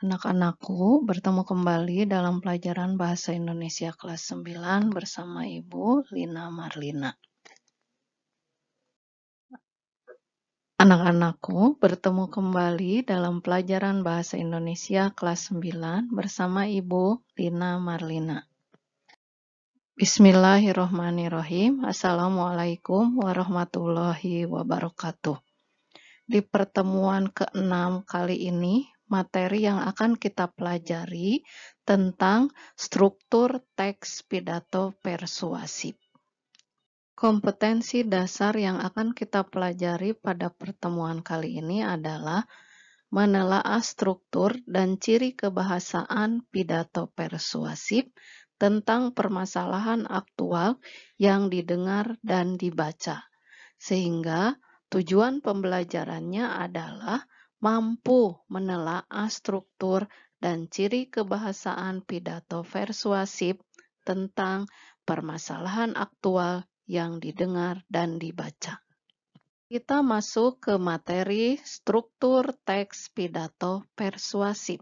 Anak-anakku, bertemu kembali dalam pelajaran Bahasa Indonesia kelas 9 bersama Ibu Lina Marlina. Anak-anakku, bertemu kembali dalam pelajaran Bahasa Indonesia kelas 9 bersama Ibu Lina Marlina. Bismillahirrohmanirrohim. Assalamualaikum warahmatullahi wabarakatuh. Di pertemuan ke-6 kali ini, materi yang akan kita pelajari tentang struktur teks pidato persuasif. Kompetensi dasar yang akan kita pelajari pada pertemuan kali ini adalah menelaah struktur dan ciri kebahasaan pidato persuasif tentang permasalahan aktual yang didengar dan dibaca, sehingga tujuan pembelajarannya adalah mampu menelaah struktur dan ciri kebahasaan pidato persuasif tentang permasalahan aktual yang didengar dan dibaca. Kita masuk ke materi struktur teks pidato persuasif.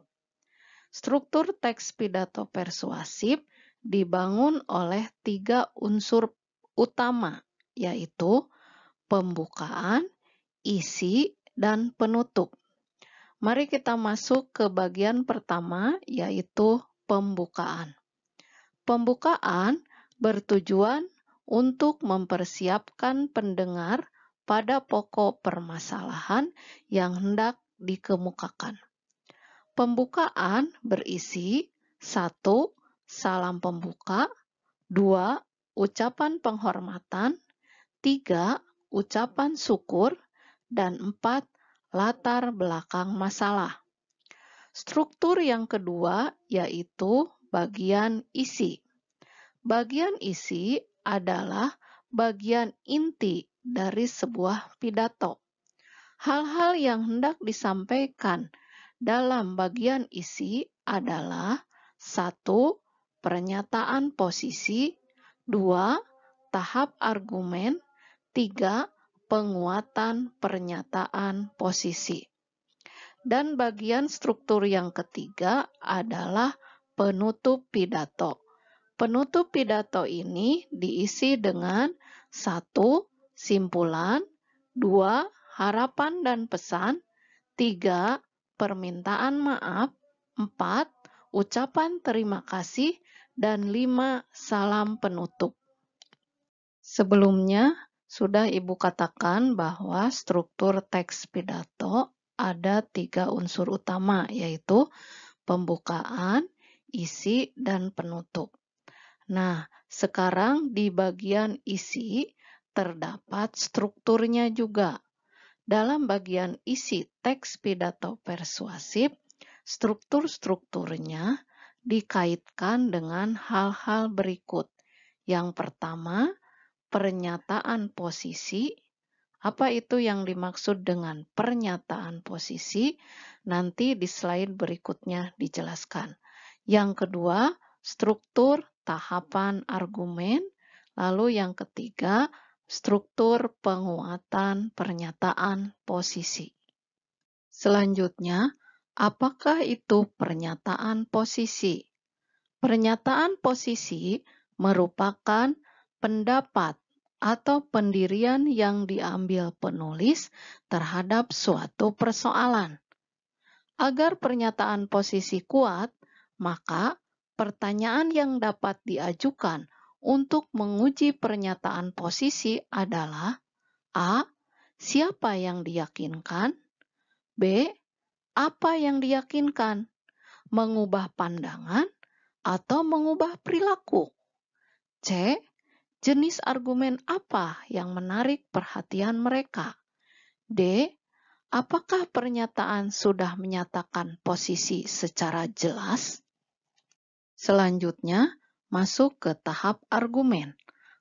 Struktur teks pidato persuasif dibangun oleh 3 unsur utama, yaitu pembukaan, isi, dan penutup. Mari kita masuk ke bagian pertama, yaitu pembukaan. Pembukaan bertujuan untuk mempersiapkan pendengar pada pokok permasalahan yang hendak dikemukakan. Pembukaan berisi 1. Salam pembuka, 2. Ucapan penghormatan, 3. Ucapan syukur, dan 4. Latar belakang masalah. Struktur yang kedua yaitu bagian isi. Bagian isi adalah bagian inti dari sebuah pidato. Hal-hal yang hendak disampaikan dalam bagian isi adalah 1. Pernyataan posisi, 2. Tahap argumen, 3. Penguatan pernyataan posisi. Dan bagian struktur yang ketiga adalah penutup pidato. Penutup pidato ini diisi dengan 1. Simpulan, 2. Harapan dan pesan, 3. Permintaan maaf, 4. Ucapan terima kasih, dan 5. Salam penutup. Sebelumnya, sudah Ibu katakan bahwa struktur teks pidato ada 3 unsur utama, yaitu pembukaan, isi, dan penutup. Nah, sekarang di bagian isi terdapat strukturnya juga. Dalam bagian isi teks pidato persuasif, struktur-strukturnya dikaitkan dengan hal-hal berikut. Yang pertama, pernyataan posisi. Apa itu yang dimaksud dengan pernyataan posisi? Nanti di slide berikutnya dijelaskan. Yang kedua, struktur tahapan argumen. Lalu yang ketiga, struktur penguatan pernyataan posisi. Selanjutnya, apakah itu pernyataan posisi? Pernyataan posisi merupakan pendapat atau pendirian yang diambil penulis terhadap suatu persoalan. Agar pernyataan posisi kuat, maka pertanyaan yang dapat diajukan untuk menguji pernyataan posisi adalah A. Siapa yang diyakinkan? B. Apa yang diyakinkan? Mengubah pandangan atau mengubah perilaku? C. Jenis argumen apa yang menarik perhatian mereka? D. Apakah pernyataan sudah menyatakan posisi secara jelas? Selanjutnya, masuk ke tahap argumen.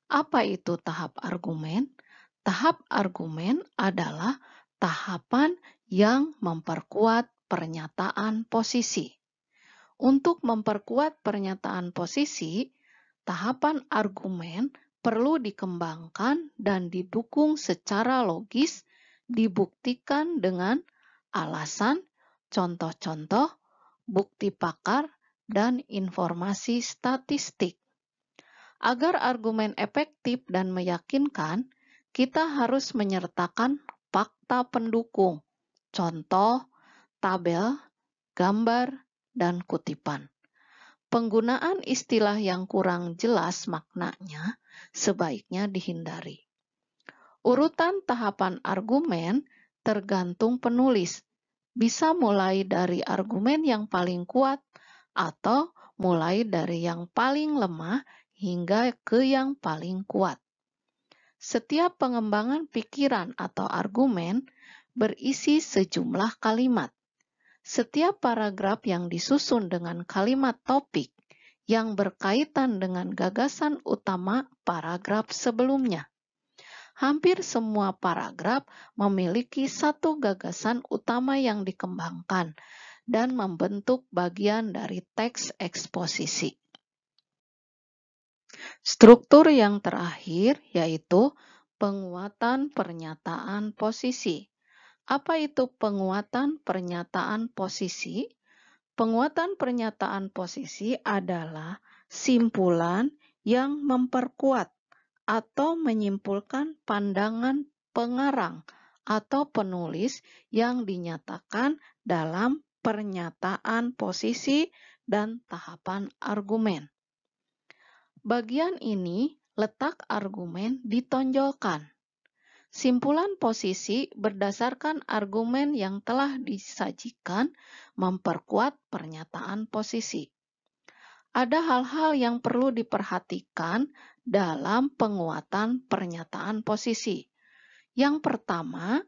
Apa itu tahap argumen? Tahap argumen adalah tahapan yang memperkuat pernyataan posisi. Untuk memperkuat pernyataan posisi, tahapan argumen perlu dikembangkan dan didukung secara logis, dibuktikan dengan alasan, contoh-contoh, bukti pakar, dan informasi statistik. Agar argumen efektif dan meyakinkan, kita harus menyertakan fakta pendukung, contoh, tabel, gambar, dan kutipan. Penggunaan istilah yang kurang jelas maknanya sebaiknya dihindari. Urutan tahapan argumen tergantung penulis. Bisa mulai dari argumen yang paling kuat atau mulai dari yang paling lemah hingga ke yang paling kuat. Setiap pengembangan pikiran atau argumen berisi sejumlah kalimat. Setiap paragraf yang disusun dengan kalimat topik yang berkaitan dengan gagasan utama paragraf sebelumnya. Hampir semua paragraf memiliki satu gagasan utama yang dikembangkan dan membentuk bagian dari teks eksposisi. Struktur yang terakhir yaitu penguatan pernyataan posisi. Apa itu penguatan pernyataan posisi? Penguatan pernyataan posisi adalah simpulan yang memperkuat atau menyimpulkan pandangan pengarang atau penulis yang dinyatakan dalam pernyataan posisi dan tahapan argumen. Bagian ini letak argumen ditonjolkan. Simpulan posisi berdasarkan argumen yang telah disajikan memperkuat pernyataan posisi. Ada hal-hal yang perlu diperhatikan dalam penguatan pernyataan posisi. Yang pertama,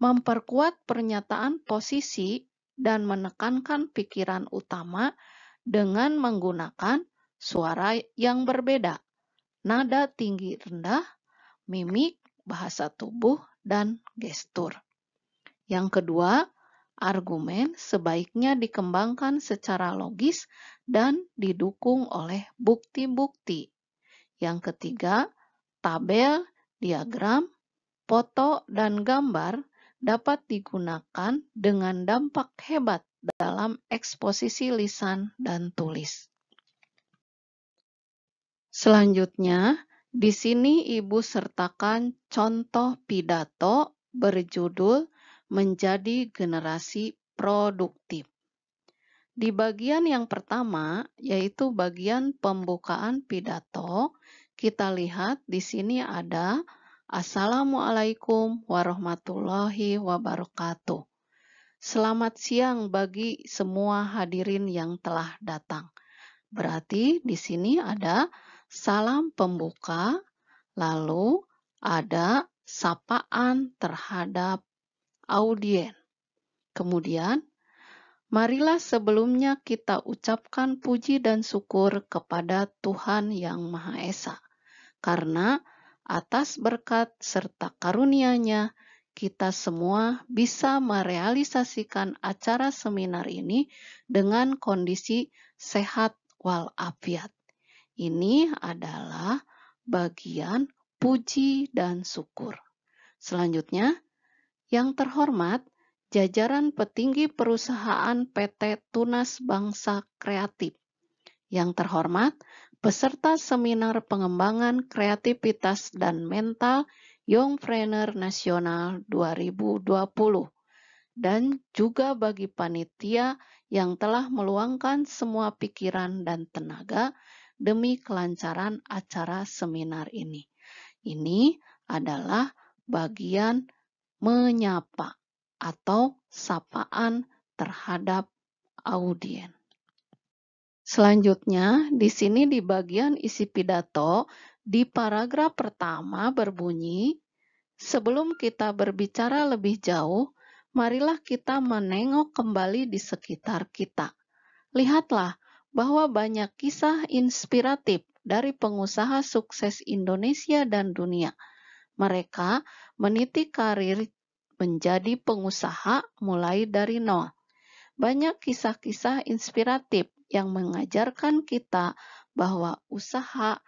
memperkuat pernyataan posisi dan menekankan pikiran utama dengan menggunakan suara yang berbeda, nada tinggi rendah, mimik, bahasa tubuh, dan gestur. Yang kedua, argumen sebaiknya dikembangkan secara logis dan didukung oleh bukti-bukti. Yang ketiga, tabel, diagram, foto, dan gambar dapat digunakan dengan dampak hebat dalam eksposisi lisan dan tulis. Selanjutnya, di sini Ibu sertakan contoh pidato berjudul Menjadi Generasi Produktif. Di bagian yang pertama, yaitu bagian pembukaan pidato, kita lihat di sini ada Assalamualaikum warahmatullahi wabarakatuh. Selamat siang bagi semua hadirin yang telah datang. Berarti di sini ada salam pembuka, lalu ada sapaan terhadap audien. Kemudian, marilah sebelumnya kita ucapkan puji dan syukur kepada Tuhan Yang Maha Esa, karena atas berkat serta karunia-Nya, kita semua bisa merealisasikan acara seminar ini dengan kondisi sehat walafiat. Ini adalah bagian puji dan syukur. Selanjutnya, yang terhormat, jajaran petinggi perusahaan PT Tunas Bangsa Kreatif. Yang terhormat, peserta seminar pengembangan kreativitas dan mental Youngpreneur Nasional 2020. Dan juga bagi panitia yang telah meluangkan semua pikiran dan tenaga demi kelancaran acara seminar ini. Ini adalah bagian menyapa atau sapaan terhadap audien. Selanjutnya, di sini di bagian isi pidato, di paragraf pertama berbunyi, sebelum kita berbicara lebih jauh, marilah kita menengok kembali di sekitar kita. Lihatlah bahwa banyak kisah inspiratif dari pengusaha sukses Indonesia dan dunia. Mereka meniti karir menjadi pengusaha mulai dari nol. Banyak kisah-kisah inspiratif yang mengajarkan kita bahwa usaha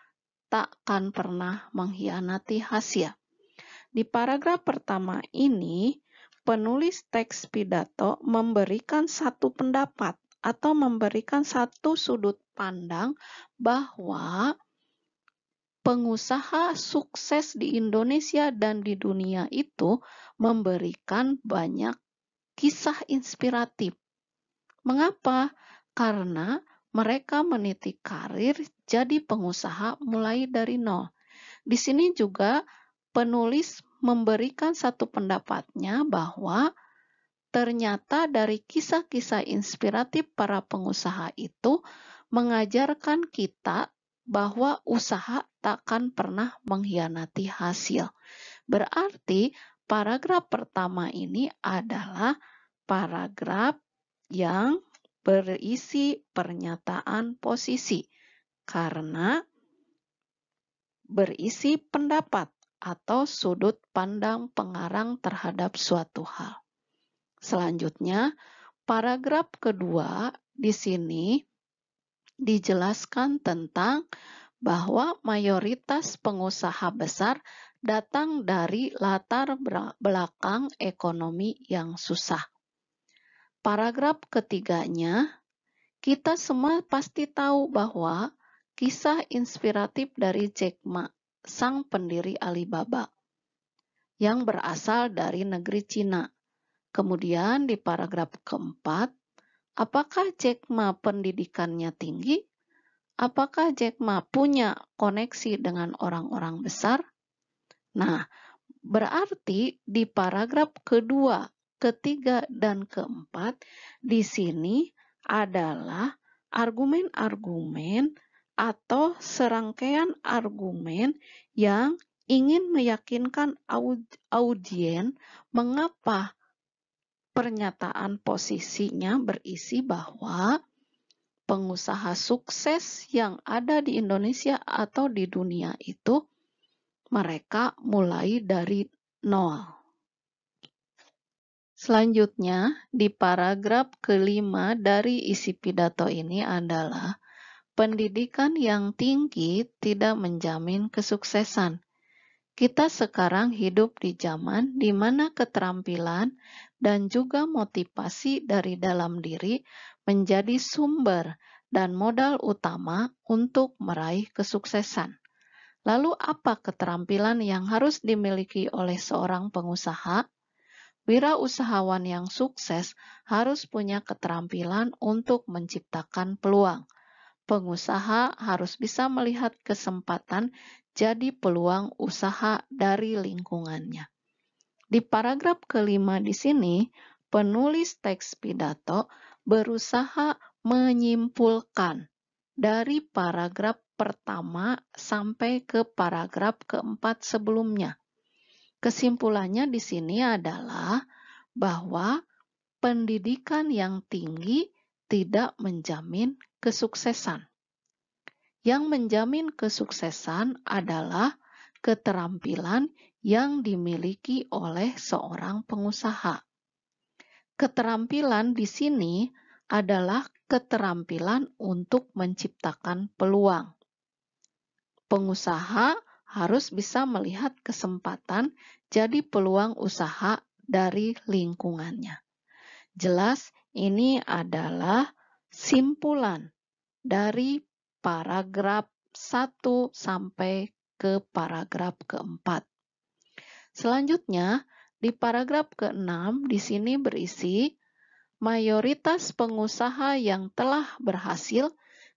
takkan pernah mengkhianati hasil. Di paragraf pertama ini, penulis teks pidato memberikan satu pendapat atau memberikan satu sudut pandang bahwa pengusaha sukses di Indonesia dan di dunia itu memberikan banyak kisah inspiratif. Mengapa? Karena mereka meniti karir jadi pengusaha mulai dari nol. Di sini juga penulis memberikan satu pendapatnya bahwa ternyata dari kisah-kisah inspiratif para pengusaha itu mengajarkan kita bahwa usaha takkan pernah mengkhianati hasil. Berarti paragraf pertama ini adalah paragraf yang berisi pernyataan posisi karena berisi pendapat atau sudut pandang pengarang terhadap suatu hal. Selanjutnya, paragraf kedua di sini dijelaskan tentang bahwa mayoritas pengusaha besar datang dari latar belakang ekonomi yang susah. Paragraf ketiganya, kita semua pasti tahu bahwa kisah inspiratif dari Jack Ma, sang pendiri Alibaba, yang berasal dari negeri Cina. Kemudian di paragraf keempat, apakah Jack Ma pendidikannya tinggi? Apakah Jack Ma punya koneksi dengan orang-orang besar? Nah, berarti di paragraf kedua, ketiga, dan keempat, di sini adalah argumen-argumen atau serangkaian argumen yang ingin meyakinkan audiens mengapa pernyataan posisinya berisi bahwa pengusaha sukses yang ada di Indonesia atau di dunia itu mereka mulai dari nol. Selanjutnya, di paragraf kelima dari isi pidato ini adalah pendidikan yang tinggi tidak menjamin kesuksesan. Kita sekarang hidup di zaman di mana keterampilan dan juga motivasi dari dalam diri menjadi sumber dan modal utama untuk meraih kesuksesan. Lalu apa keterampilan yang harus dimiliki oleh seorang pengusaha? Wirausahawan yang sukses harus punya keterampilan untuk menciptakan peluang. Pengusaha harus bisa melihat kesempatan jadi peluang usaha dari lingkungannya. Di paragraf kelima di sini, penulis teks pidato berusaha menyimpulkan dari paragraf pertama sampai ke paragraf keempat sebelumnya. Kesimpulannya di sini adalah bahwa pendidikan yang tinggi tidak menjamin kesuksesan. Yang menjamin kesuksesan adalah keterampilan yang dimiliki oleh seorang pengusaha. Keterampilan di sini adalah keterampilan untuk menciptakan peluang. Pengusaha harus bisa melihat kesempatan jadi peluang usaha dari lingkungannya. Jelas, ini adalah simpulan dari paragraf 1 sampai ke paragraf keempat. Selanjutnya, di paragraf ke-6 di sini berisi mayoritas pengusaha yang telah berhasil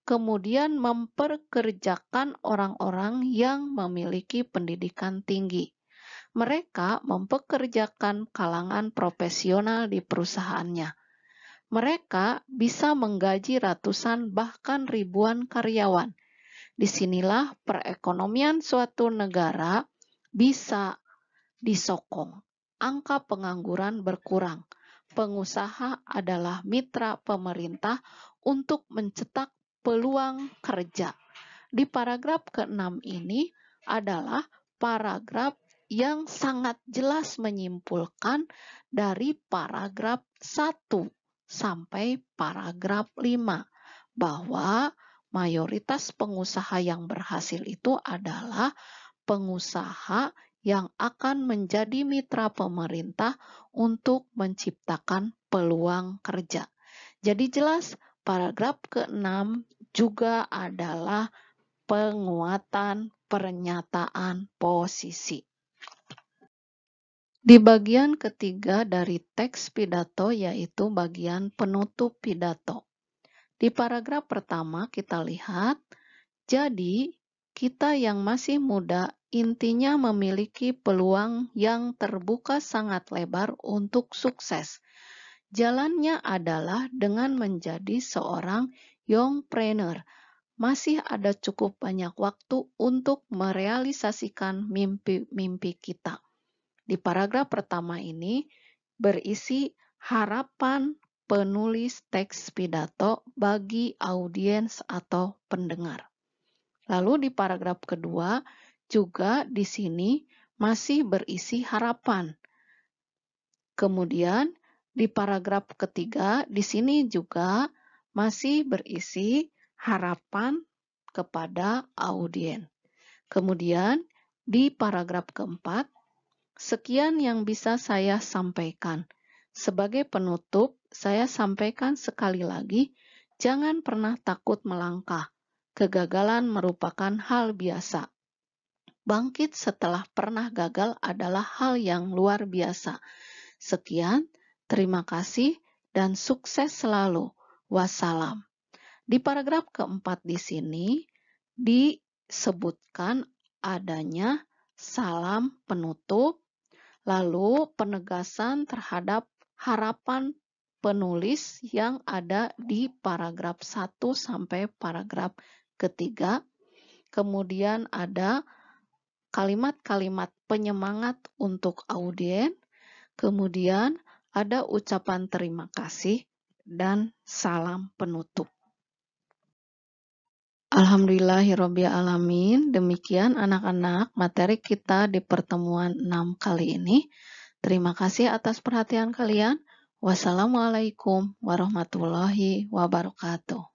kemudian memperkerjakan orang-orang yang memiliki pendidikan tinggi. Mereka mempekerjakan kalangan profesional di perusahaannya. Mereka bisa menggaji ratusan bahkan ribuan karyawan. Disinilah perekonomian suatu negara bisa disokong. Angka pengangguran berkurang. Pengusaha adalah mitra pemerintah untuk mencetak peluang kerja. Di paragraf ke-6 ini adalah paragraf yang sangat jelas menyimpulkan dari paragraf 1 sampai paragraf 5 bahwa mayoritas pengusaha yang berhasil itu adalah pengusaha yang akan menjadi mitra pemerintah untuk menciptakan peluang kerja. Jadi jelas paragraf ke-6 juga adalah penguatan pernyataan posisi. Di bagian ketiga dari teks pidato yaitu bagian penutup pidato. Di paragraf pertama kita lihat, jadi kita yang masih muda intinya memiliki peluang yang terbuka sangat lebar untuk sukses. Jalannya adalah dengan menjadi seorang youngpreneur. Masih ada cukup banyak waktu untuk merealisasikan mimpi-mimpi kita. Di paragraf pertama ini berisi harapan penulis teks pidato bagi audiens atau pendengar. Lalu di paragraf kedua juga di sini masih berisi harapan. Kemudian di paragraf ketiga di sini juga masih berisi harapan kepada audiens. Kemudian di paragraf keempat, sekian yang bisa saya sampaikan. Sebagai penutup, saya sampaikan sekali lagi, jangan pernah takut melangkah. Kegagalan merupakan hal biasa. Bangkit setelah pernah gagal adalah hal yang luar biasa. Sekian, terima kasih, dan sukses selalu. Wassalam. Di paragraf keempat di sini disebutkan adanya salam penutup, lalu penegasan terhadap harapan penulis yang ada di paragraf 1 sampai paragraf ketiga. Kemudian ada kalimat-kalimat penyemangat untuk audiens. Kemudian ada ucapan terima kasih dan salam penutup. Alhamdulillahirrabbilalamin. Demikian anak-anak materi kita di pertemuan 6 kali ini. Terima kasih atas perhatian kalian. Wassalamualaikum warahmatullahi wabarakatuh.